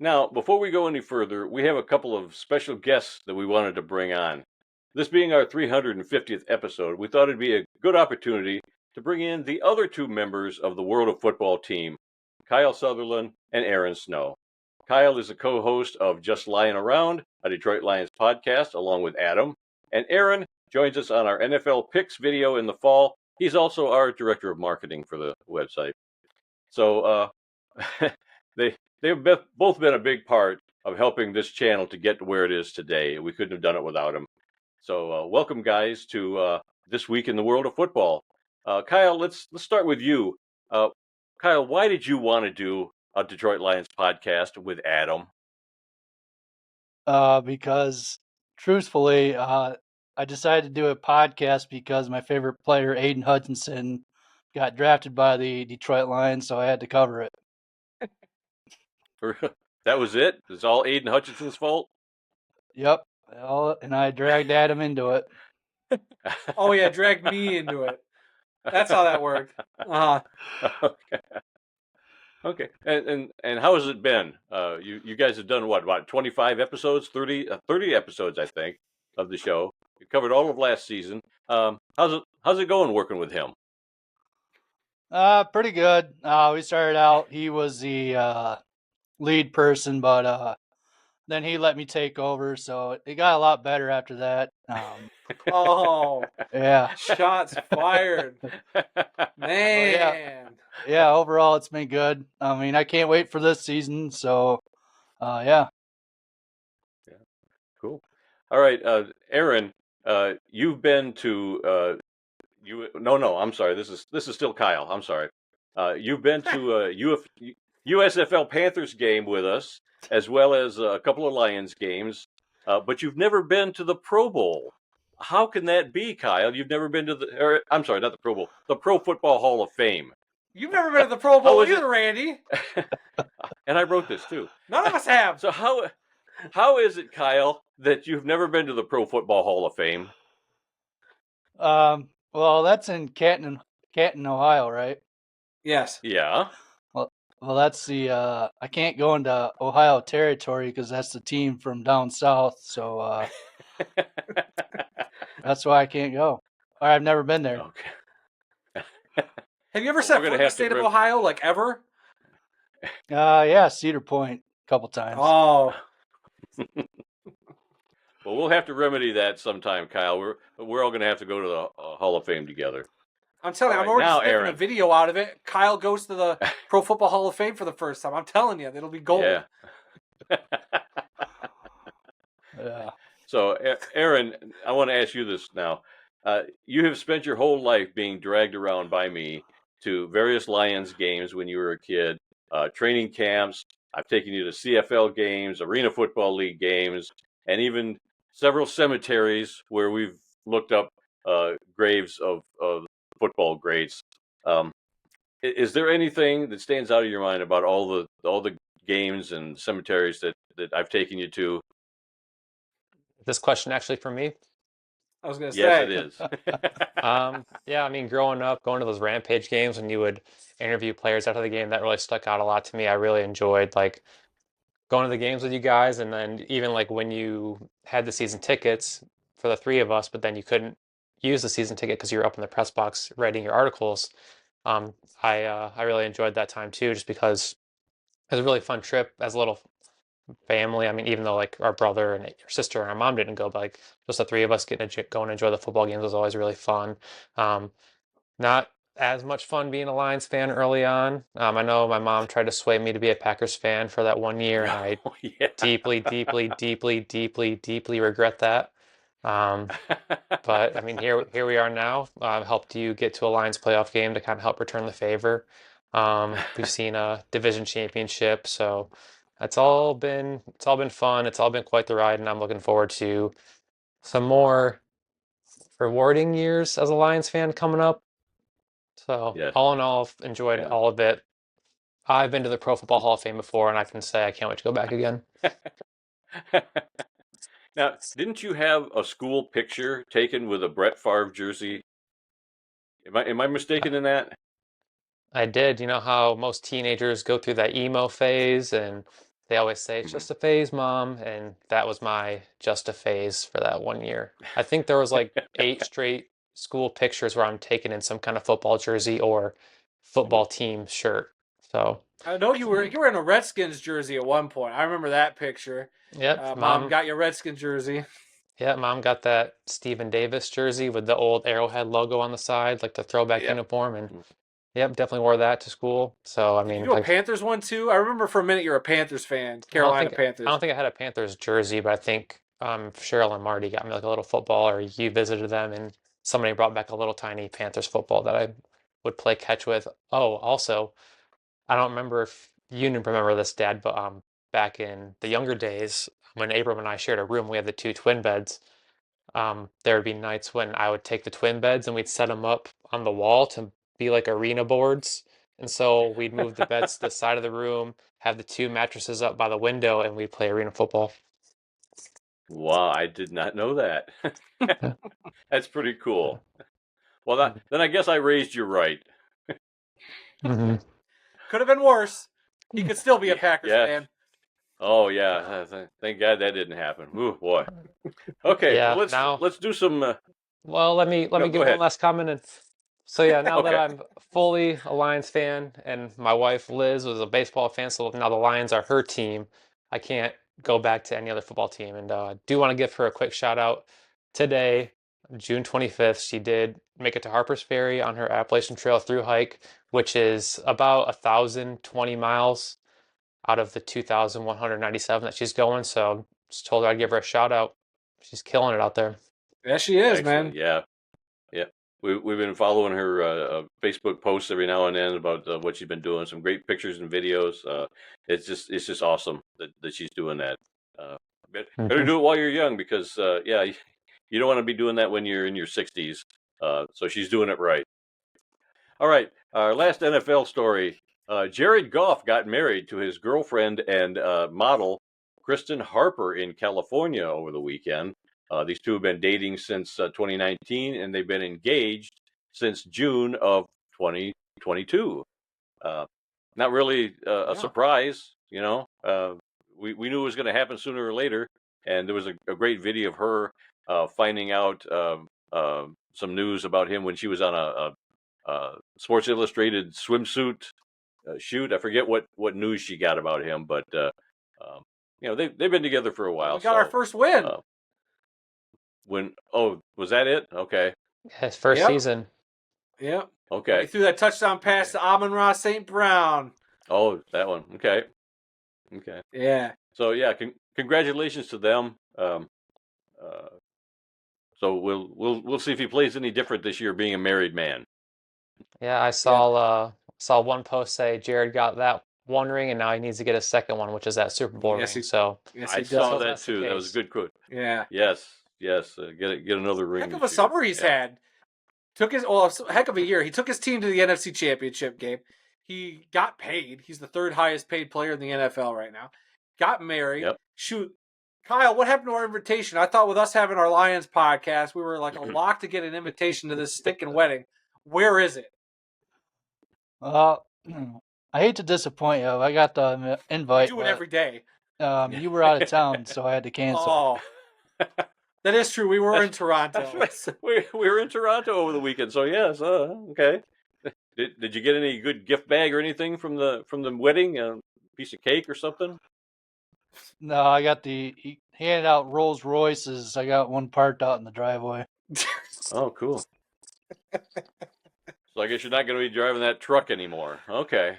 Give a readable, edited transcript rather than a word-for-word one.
Now, before we go any further, we have a couple of special guests that we wanted to bring on. This being our 350th episode, we thought it'd be a good opportunity to bring in the other two members of the World of Football team, Kyle Sutherland and Aaron Snow. Kyle is a co-host of Just Lying Around, a Detroit Lions podcast, along with Adam. And Aaron joins us on our NFL Picks video in the fall. He's also our director of marketing for the website. So they've both been a big part of helping this channel to get to where it is today. We couldn't have done it without them. So welcome, guys, to This Week in the World of Football. Kyle, let's start with you. Kyle, why did you want to do a Detroit Lions podcast with Adam? Because truthfully, I decided to do a podcast because my favorite player, Aiden Hutchinson, got drafted by the Detroit Lions, so I had to cover it. That was it? It's all Aiden Hutchinson's fault? Yep. And I dragged Adam into it. Oh, yeah, dragged me into it. That's how that worked. Okay. And how has it been? You guys have done what, about 25 episodes, 30 episodes, I think, of the show. You covered all of last season. How's it going working with him? Pretty good. We started out, he was the lead person, but then he let me take over, so it got a lot better after that. Oh, yeah. Shots fired. Man. Yeah, overall it's been good. I mean, I can't wait for this season, so yeah. Yeah. Cool. All right, Aaron, you've been to I'm sorry. This is still Kyle. I'm sorry. You've been to a USFL Panthers game with us, as well as a couple of Lions games, but you've never been to the Pro Bowl. How can that be, Kyle? You've never been to I'm sorry, not the Pro Bowl, the Pro Football Hall of Fame. You've never been to the Pro Bowl either, Randy. And I wrote this too. None of us have. So how is it, Kyle, that you've never been to the Pro Football Hall of Fame? Well, that's in Canton, Ohio, right? Yes. Yeah. Well, that's the I can't go into Ohio territory because that's the team from down south. So that's why I can't go. Or I've never been there. Okay. Have you ever set foot in the state of Ohio, like ever? Yeah, Cedar Point a couple times. Oh. Well, we'll have to remedy that sometime, Kyle. We're all going to have to go to the Hall of Fame together. I'm telling you, I'm already sniffing a video out of it. Kyle goes to the Pro Football Hall of Fame for the first time. I'm telling you, it'll be gold. Yeah. Yeah. So, Aaron, I want to ask you this now. You have spent your whole life being dragged around by me to various Lions games when you were a kid, training camps. I've taken you to CFL games, Arena Football League games, and even several cemeteries where we've looked up graves of football greats. Is there anything that stands out of your mind about all the games and cemeteries that I've taken you to? This question actually for me? I was going to say. Yes, it is. Yeah, I mean, growing up, going to those Rampage games when you would interview players after the game, that really stuck out a lot to me. I really enjoyed like going to the games with you guys, and then even like when you had the season tickets for the three of us, but then you couldn't use the season ticket because you were up in the press box writing your articles. I really enjoyed that time too, just because it was a really fun trip as a little family. I mean, even though like our brother and your sister and our mom didn't go, but like just the three of us getting to go and enjoy the football games was always really fun. Not as much fun being a Lions fan early on. I know my mom tried to sway me to be a Packers fan for that one year, and I deeply, deeply, deeply, deeply, deeply regret that. But I mean, here we are now. Helped you get to a Lions playoff game to kind of help return the favor. We've seen a division championship, so it's all been fun. It's all been quite the ride, and I'm looking forward to some more rewarding years as a Lions fan coming up. So Yes. all in all, I've enjoyed all of it. I've been to the Pro Football Hall of Fame before, and I can say I can't wait to go back again. Now, didn't you have a school picture taken with a Brett Favre jersey? Am I mistaken in that? I did. You know how most teenagers go through that emo phase, and they always say it's just a phase, Mom, and that was my just a phase for that 1 year. I think there was like 8 straight school pictures where I'm taken in some kind of football jersey or football team shirt. So I know you were in a Redskins jersey at one point. I remember that picture. yep, Mom got your Redskins jersey. yeah, Mom got that Stephen Davis jersey with the old Arrowhead logo on the side, like the throwback Yep. uniform, and yep, definitely wore that to school. So I Did mean, you do a like, Panthers one too? I remember for a minute you're a Panthers fan, Carolina Panthers. I don't think I had a Panthers jersey, but I think Cheryl and Marty got me like a little football, or you visited them, and somebody brought back a little tiny Panthers football that I would play catch with. Oh, also, I don't remember if you remember this, Dad, but back in the younger days, when Abram and I shared a room, we had the 2 twin beds. There would be nights when I would take the twin beds and we'd set them up on the wall to be like arena boards. And so we'd move the beds to the side of the room, have the 2 mattresses up by the window, and we'd play arena football. Wow, I did not know that. That's pretty cool. Well, then I guess I raised you right. Mm-hmm. Could have been worse. He could still be a Packers fan. Oh yeah, thank God that didn't happen. Ooh boy. Okay, Yeah, well, let's do some. Well, let me go give ahead. one last comment. And so yeah, now that Okay. I'm fully a Lions fan, and my wife Liz was a baseball fan, so now the Lions are her team, I can't go back to any other football team. And I do want to give her a quick shout out today, June 25th. She did make it to Harper's Ferry on her Appalachian Trail through hike, which is about 1,020 miles out of the 2,197 that she's going. So just told her I'd give her a shout out. She's killing it out there. Yeah, she is, Excellent. man. Yeah. We've been following her Facebook posts every now and then about what she's been doing. Some great pictures and videos. It's just awesome that she's doing that. Better do it while you're young because you don't want to be doing that when you're in your 60s. So she's doing it right. All right, our last NFL story. Jared Goff got married to his girlfriend and model Kristen Harper in California over the weekend. These two have been dating since 2019, and they've been engaged since June of 2022. Not really a surprise, you know. We knew it was going to happen sooner or later, and there was a great video of her finding out some news about him when she was on a Sports Illustrated swimsuit shoot. I forget what news she got about him, but they've been together for a while. We got our first win. Was that it? Okay. His first season. Yep. Okay. He threw that touchdown pass to Amon-Ra St. Brown. Oh, that one. Okay. Yeah. So yeah, congratulations to them. So we'll see if he plays any different this year, being a married man. Yeah, I saw one post say Jared got that one ring and now he needs to get a second one, which is that Super Bowl ring. So I saw that too. That was a good quote. Yeah. Yes. Get another ring. Heck of a summer he's had. Heck of a year. He took his team to the NFC Championship game. He got paid. He's the 3rd highest paid player in the NFL right now. Got married. Yep. Shoot. Kyle, what happened to our invitation? I thought with us having our Lions podcast, we were like a lock to get an invitation to this stinking wedding. Where is it? I hate to disappoint you. I got the invite. You do it every day. You were out of town, so I had to cancel. Oh. That is true. We were in Toronto. We were in Toronto over the weekend, so yes. Okay. Did you get any good gift bag or anything from the wedding? A piece of cake or something? No, I got he handed out Rolls Royces. I got one parked out in the driveway. Oh, cool. So I guess you're not going to be driving that truck anymore. Okay.